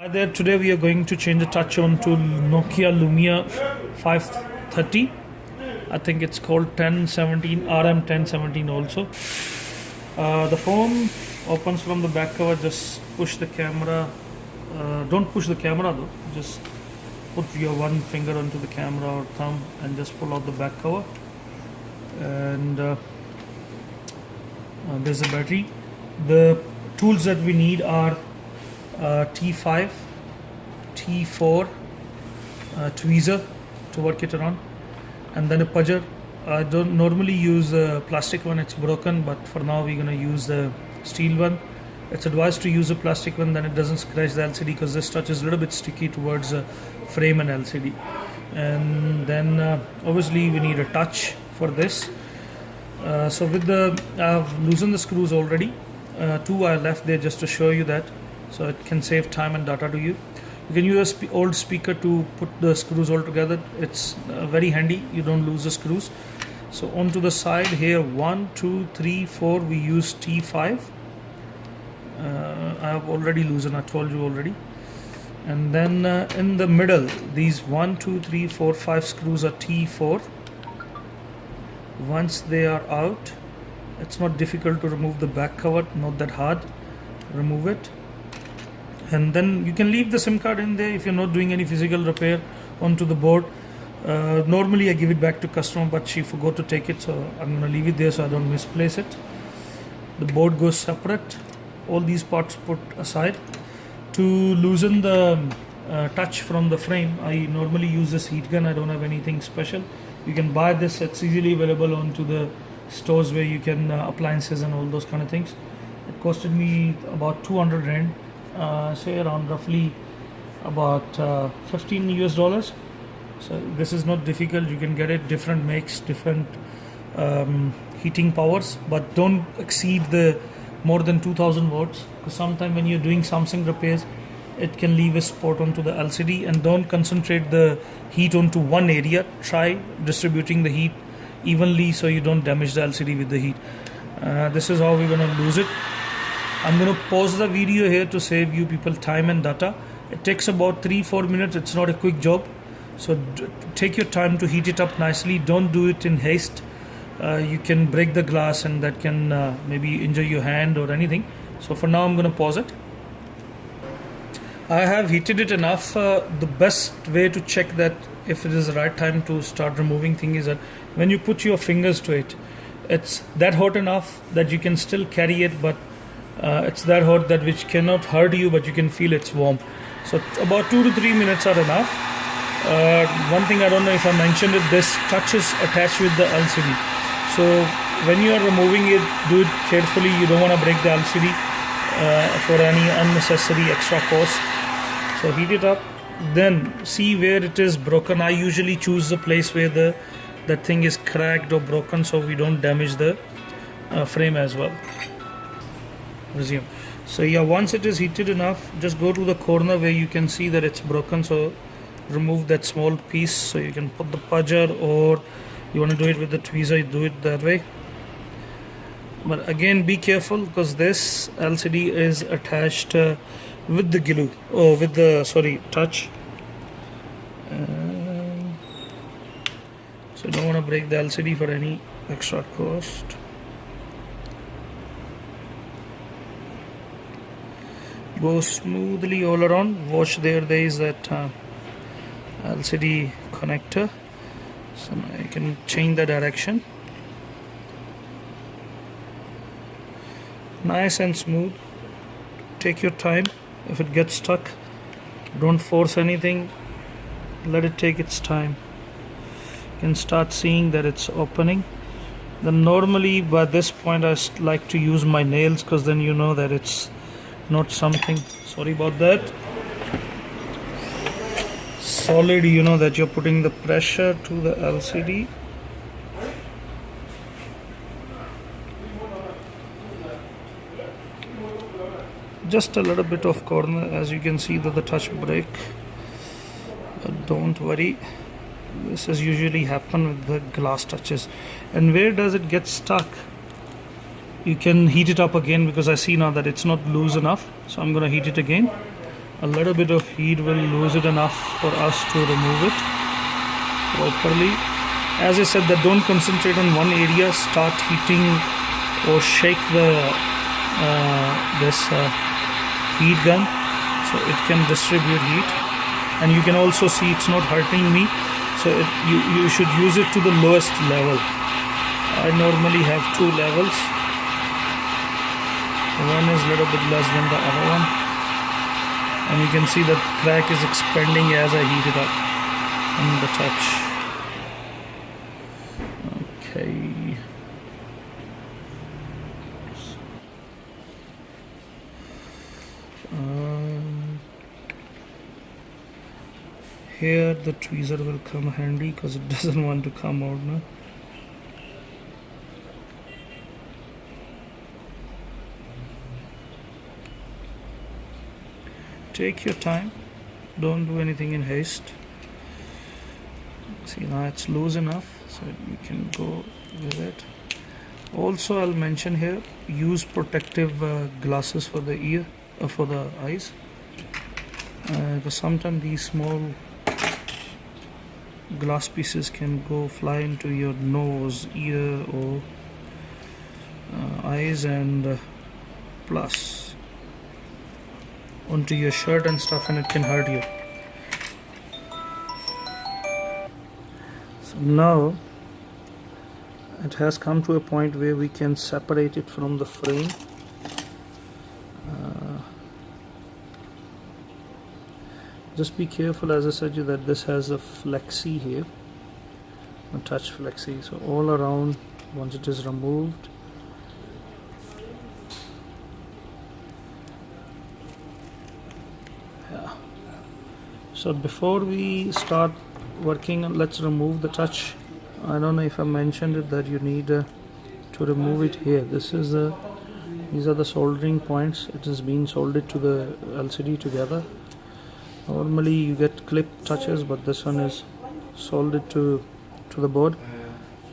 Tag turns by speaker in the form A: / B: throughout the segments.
A: Hi there, today we are going to change the touch on to Nokia Lumia 530. I think it's called 1017 RM 1017 also. The phone opens from the back cover. Just push the camera. Don't push the camera though. Just put your one finger onto the camera or thumb and just pull out the back cover. And there's the battery. The tools that we need are T5, T4, tweezer to work it around, and then a pudger. I don't normally use a plastic one, it's broken, but for now we're gonna use the steel one. It's advised to use a plastic one, then it doesn't scratch the LCD, because this touch is a little bit sticky towards the frame and LCD. And then obviously we need a touch for this. So with the, I've loosened the screws already. Two are left there just to show you that, so it can save time and data to you. You can use an old speaker to put the screws all together. It's very handy, you don't lose the screws. So onto the side here, 1, 2, 3, 4, we use T5. I have already loosened, I told you already. And then in the middle, these 1, 2, 3, 4, 5 screws are T4. Once they are out, it's not difficult to remove the back cover, not that hard. Remove it, and then you can leave the SIM card in there if you're not doing any physical repair onto the board. Normally I give it back to customer, but she forgot to take it, so I'm gonna leave it there so I don't misplace it. The board goes separate, all these parts put aside. To loosen the touch from the frame, I normally use this heat gun. I don't have anything special. You can buy this, it's easily available onto the stores where you can appliances and all those kind of things. It costed me about 200 rand, say around roughly about 15 US dollars. So this is not difficult, you can get it, different makes, different heating powers, but don't exceed the more than 2000 watts, because sometimes when you're doing Samsung repairs, it can leave a spot onto the LCD. And don't concentrate the heat onto one area, try distributing the heat evenly so you don't damage the LCD with the heat. This is how we're gonna lose it. I'm gonna pause the video here to save you people time and data. It takes about 3-4 minutes, it's not a quick job, so take your time to heat it up nicely. Don't do it in haste. You can break the glass and that can maybe injure your hand or anything. So for now I'm gonna pause it. I have heated it enough. The best way to check that if it is the right time to start removing thing is that when you put your fingers to it, it's that hot enough that you can still carry it, but it's that hot that which cannot hurt you, but you can feel it's warm. So about 2 to 3 minutes are enough. One thing I don't know if I mentioned it, this touch is attached with the LCD. So when you are removing it, do it carefully. You don't want to break the LCD for any unnecessary extra cost. So heat it up, then see where it is broken. I usually choose the place where that thing is cracked or broken, so we don't damage the frame as well. Resume. So yeah, once it is heated enough, just go to the corner where you can see that it's broken. So remove that small piece, so you can put the pudger, or you want to do it with the tweezer, you do it that way. But again, be careful, because this LCD is attached with the glue, or with the touch. So don't want to break the LCD for any extra cost. Go smoothly all around. Watch there is that LCD connector, so now you can change the direction. Nice and smooth. Take your time. If it gets stuck, don't force anything, let it take its time. You can start seeing that it's opening. Then normally by this point I like to use my nails, because then you know that it's not something, sorry about that, solid. You know that you're putting the pressure to the LCD. Just a little bit of corner, as you can see that the touch break, but don't worry, this is usually happen with the glass touches. And where does it get stuck, you can heat it up again, because I see now that it's not loose enough, so I'm going to heat it again. A little bit of heat will lose it enough for us to remove it properly. As I said, that don't concentrate on one area, start heating or shake the this heat gun so it can distribute heat. And you can also see it's not hurting me, so you should use it to the lowest level. I normally have 2 levels. One is a little bit less than the other one, and you can see that crack is expanding as I heat it up on the touch. Okay. Here the tweezer will come handy because it doesn't want to come out now. Take your time, don't do anything in haste. See, now it's loose enough so you can go with it. Also, I'll mention here, use protective glasses for the ear for the eyes, because sometimes these small glass pieces can go fly into your nose, ear, or eyes, and plus onto your shirt and stuff, and it can hurt you. So now it has come to a point where we can separate it from the frame. Just be careful, as I said you, that this has a flexi here, a touch flexi, so all around once it is removed, yeah. So before we start working, let's remove the touch. I don't know if I mentioned it that you need to remove it here. This is these are the soldering points. It is being soldered to the LCD together. Normally you get clip touches, but this one is soldered to the board,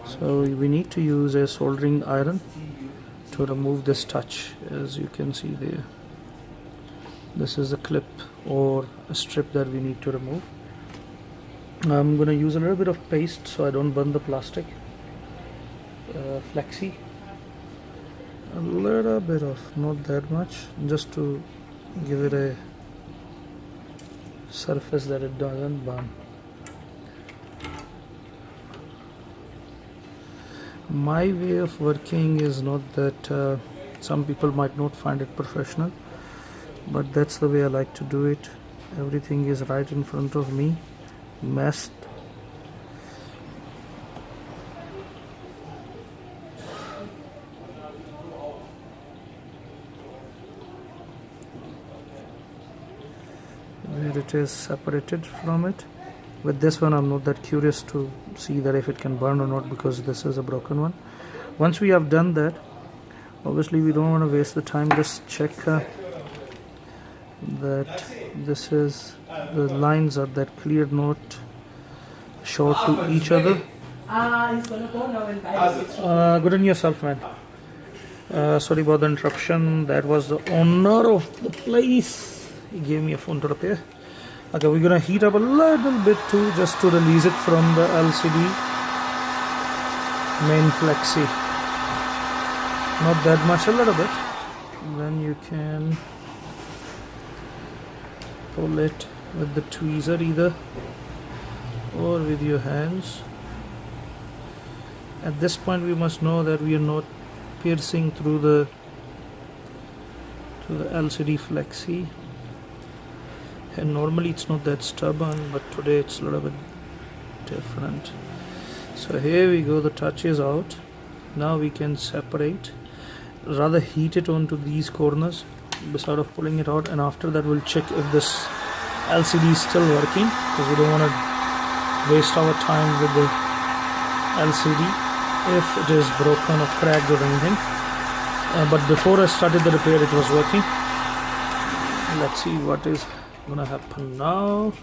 A: so we need to use a soldering iron to remove this touch. As you can see there, this is a clip or a strip that we need to remove. I'm going to use a little bit of paste so I don't burn the plastic. Flexi, a little bit of, not that much, just to give it a surface that it doesn't burn. My way of working is not that some people might not find it professional, but that's the way I like to do it. Everything is right in front of me, messed. Where it is separated from it. With this one I'm not that curious to see that if it can burn or not, because this is a broken one. Once we have done that, obviously we don't want to waste the time. Just check that this is, the lines are that clear, not short to each other. Good on yourself, man. Sorry about the interruption. That was the owner of the place. He gave me a phone to repair. Okay, we're gonna heat up a little bit too, just to release it from the LCD main flexi. Not that much, a little bit. Then you can pull it with the tweezer either, or with your hands. At this point we must know that we are not piercing through the LCD flexi. And normally it's not that stubborn, but today it's a little bit different. So here we go, the touch is out. Now we can separate, rather heat it onto these corners beside of pulling it out, and after that we'll check if this LCD is still working, because we don't want to waste our time with the LCD if it is broken or cracked or anything. But before I started the repair it was working. Let's see what is gonna happen now.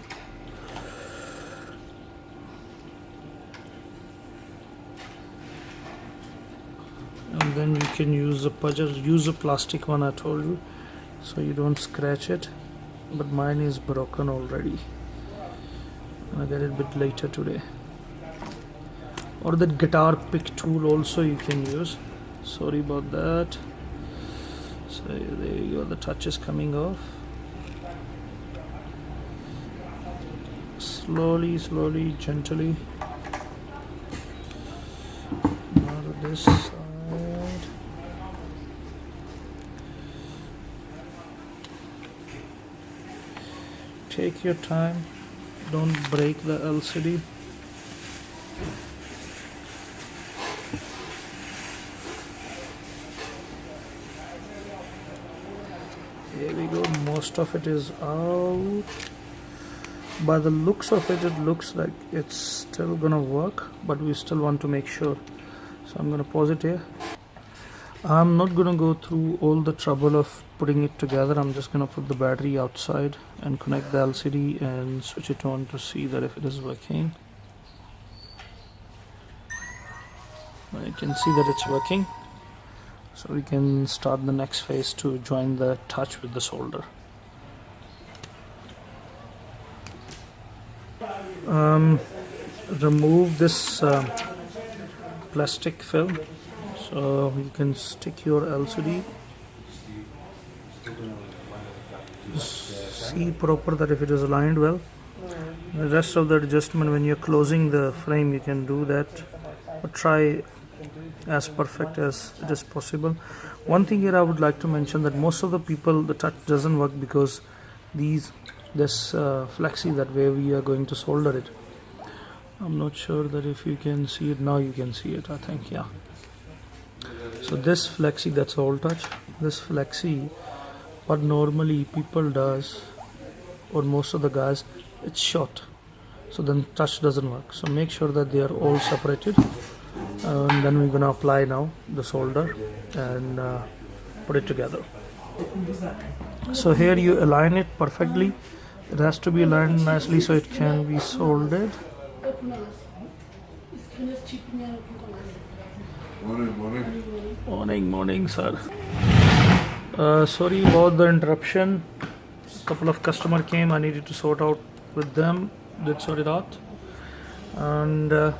A: And then we can use the pudger. Use a plastic one, I told you, so you don't scratch it. but mine is broken already. I'll get it a bit later today. Or that guitar pick tool also you can use. Sorry about that. So there you go, the touch is coming off. Slowly, gently. Now to this side. Take your time, don't break the LCD. Here we go, most of it is out. By the looks of it, it looks like it's still gonna work, but we still want to make sure. So I'm gonna pause it here. I'm not gonna go through all the trouble of putting it together. I'm just gonna put the battery outside and connect the LCD and switch it on to see that if it is working. I can see that it's working. So we can start the next phase to join the touch with the solder. Remove this plastic film so you can stick your LCD. Just see proper that if it is aligned well. The rest of the adjustment, when you're closing the frame, you can do that, but try as perfect as it is possible. One thing here I would like to mention, that most of the people the touch doesn't work because this flexi that where we are going to solder it, I'm not sure that if you can see it now. You can see it, I think, yeah. So this flexi, that's all touch. This flexi, what normally people does, or most of the guys, it's short, so then touch doesn't work. So make sure that they are all separated, and then we're gonna apply now the solder and put it together. So here you align it perfectly. It has to be aligned nicely so it can be soldered. Morning, sir. Sorry about the interruption. A couple of customer came. I needed to sort out with them. Did sort it out, and now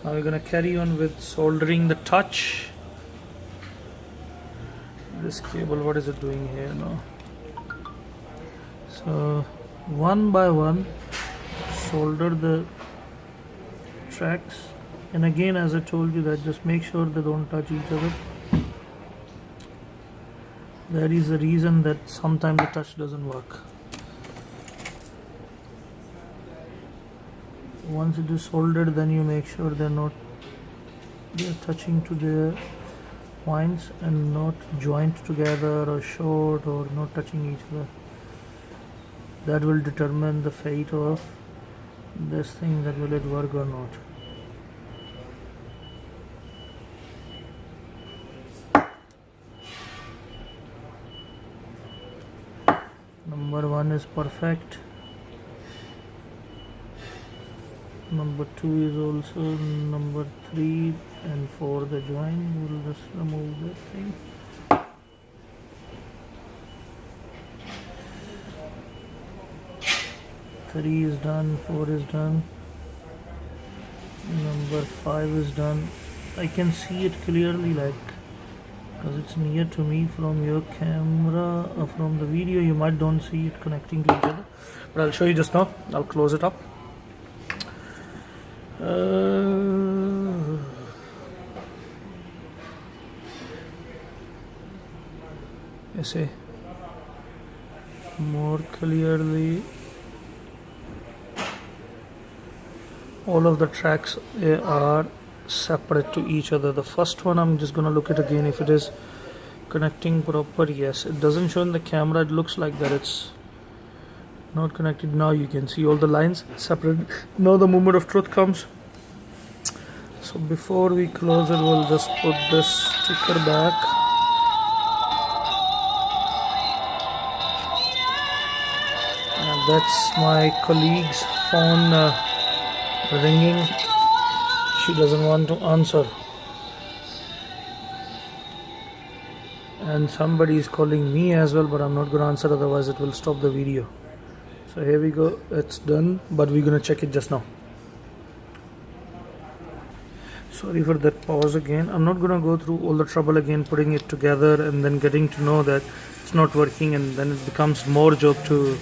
A: we're gonna carry on with soldering the touch. This cable, what is it doing here now? So one by one solder the tracks, and again, as I told you, that just make sure they don't touch each other. That is the reason that sometimes the touch doesn't work. Once it is soldered, then you make sure they're touching to the points and not joint together or short or not touching each other. That will determine the fate of this thing, that will it work or not. Number 1 is perfect. Number 2 is also. Number 3 and 4 the join. We'll just remove this thing. Three is done, 4 is done, number 5 is done. I can see it clearly, like, because it's near to me. From your camera or from the video you might don't see it connecting to each other, but I'll show you just now. I'll close it up. You see more clearly. All of the tracks are separate to each other. The first one, I'm just gonna look at again if it is connecting proper. Yes, it doesn't show in the camera. It looks like that it's not connected. Now you can see all the lines separate. Now the moment of truth comes. So before we close it, we'll just put this sticker back. And that's my colleague's phone ringing. She doesn't want to answer. and somebody is calling me as well, but I'm not going to answer, otherwise it will stop the video. So here we go, it's done, but we're going to check it just now. Sorry for that pause again. I'm not going to go through all the trouble again putting it together and then getting to know that it's not working, and then it becomes more job to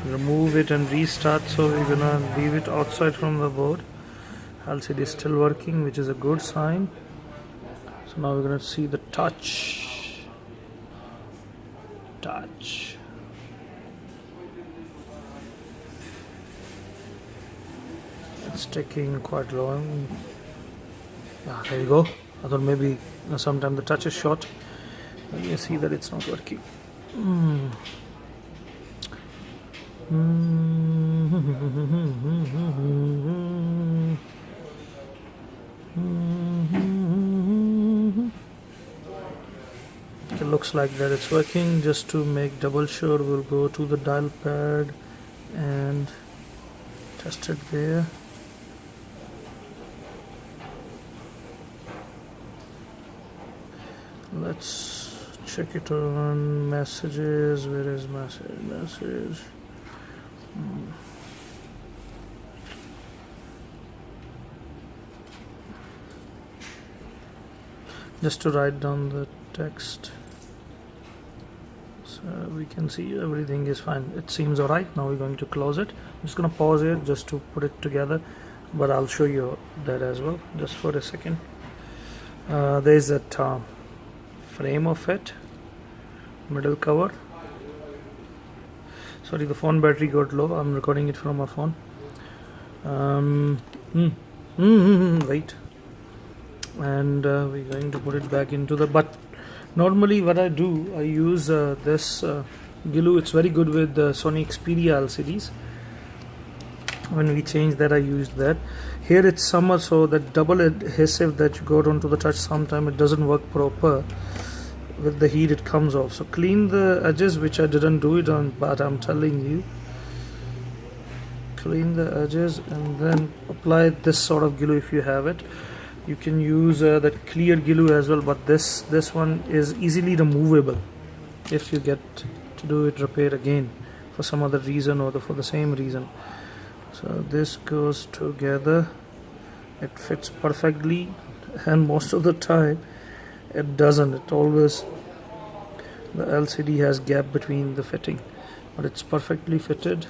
A: remove it and restart. So we're going to leave it outside from the board. LCD is still working, which is a good sign. So now we're going to see the touch. It's taking quite long. There you go. I thought maybe sometime the touch is short. And you see that it's not working. It looks like that it's working. Just to make double sure, we'll go to the dial pad and test it there. Let's check it on messages. Where is message? Just to write down the text, so we can see everything is fine. It seems alright. Now we're going to close it. I'm just gonna pause it just to put it together, but I'll show you that as well just for a second. There's that frame of it, middle cover. Sorry, the phone battery got low. I'm recording it from my phone. Wait. And we're going to put it back into the, but normally what I do, I use this glue. It's very good with the Sony Xperia LCDs. When we change that, I used that. Here it's summer, so that double adhesive that you got onto the touch, sometime it doesn't work proper. With the heat it comes off. So clean the edges, which I didn't do it on, but I'm telling you, clean the edges and then apply this sort of glue if you have it. You can use that clear glue as well, but this one is easily removable if you get to do it repair again for some other reason or for the same reason. So this goes together, it fits perfectly, and most of the time it doesn't. It always, the LCD has gap between the fitting, but it's perfectly fitted.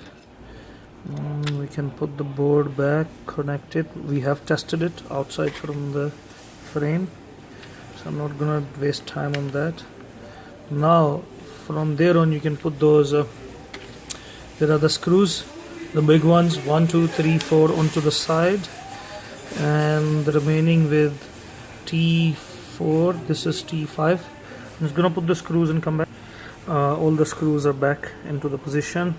A: We can put the board back, connect it. We have tested it outside from the frame, so I'm not gonna waste time on that. Now from there on you can put those there are the screws, the big ones, 1 2 3 4 onto the side, and the remaining with T4. This is T5. I'm just gonna put the screws and come back. All the screws are back into the position.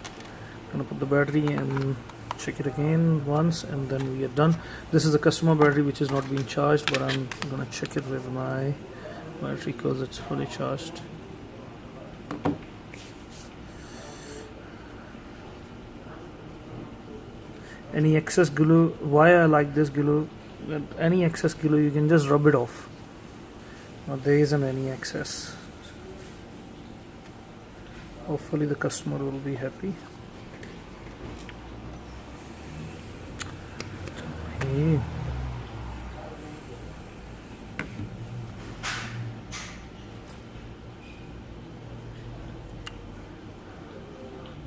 A: I'm gonna put the battery and check it again once, and then we are done. This is a customer battery which is not being charged, but I'm gonna check it with my battery because it's fully charged. Any excess glue, why I like this glue, any excess glue you can just rub it off. Now there isn't any excess. Hopefully the customer will be happy.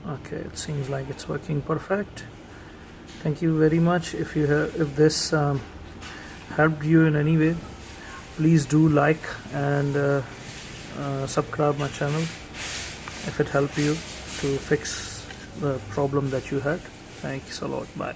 A: Okay, it seems like it's working perfect. Thank you very much. If this helped you in any way, please do like and subscribe my channel if it helped you to fix the problem that you had. Thanks a lot. Bye.